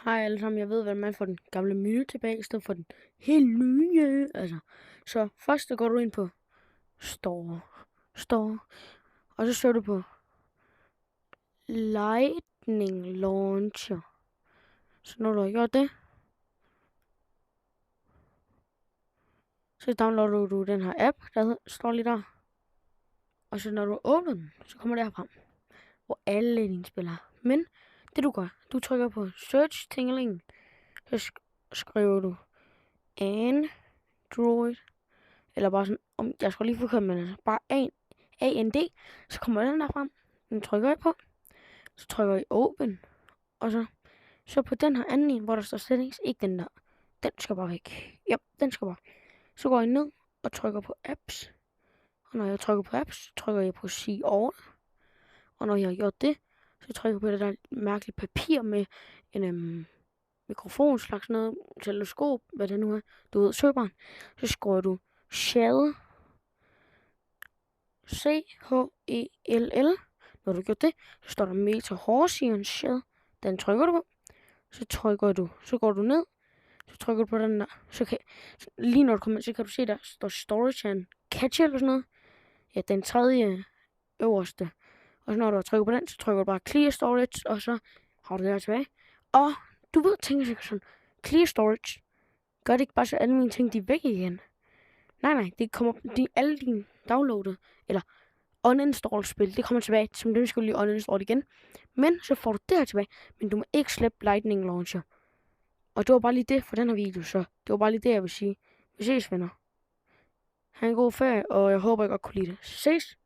Hej alle sammen, jeg ved, hvordan man får den gamle menu tilbage, i stedet for den helt nye. Så først så går du ind på Store, og så søger du på Lightning Launcher. Så når du har gjort det, så downloader du den her app, der står lige der. Og så når du åbner den, så kommer det her frem, hvor alle dine spil er. Men det du gør, du trykker på Search Tingling, så skriver du Android, eller bare sådan, jeg skal lige få kommet med det, bare AND, så kommer den der frem, den trykker jeg på, så trykker jeg Open, og så på den her anden en, hvor der står settings, ikke den der, den skal bare væk, ja, den skal bare, så går jeg ned og trykker på apps, og når jeg trykker på apps, så trykker jeg på See All, og når jeg har gjort det, så trykker jeg på det der mærkelige papir med en mikrofon, slags noget, teleskop, hvad det nu er, du ved, søgebaren, så skriver du Shell, C-H-E-L-L. Når du gør det, så står der Meta Horsian Shell. Den trykker du på. Så går du ned. Så trykker du på den der. Lige når du kommer ind, så kan du se, der står Storage and Cache eller sådan noget. Ja, den tredje øverste. Og så når du har trykket på den, så trykker du bare Clear Storage, og så har du det her tilbage. Og du ved, tænker sikkert sådan, Clear Storage. Gør det ikke bare, så alle mine ting, de er væk igen? Nej, det kommer alle dine downloadet, eller uninstall spil, det kommer tilbage, som den skulle lige uninstall igen. Men så får du det her tilbage, men du må ikke slippe Lightning Launcher. Og det var bare lige det for den her video, så det var bare lige det, jeg vil sige. Vi ses, venner. Ha' en god ferie, og jeg håber, I godt kunne lide det. Ses!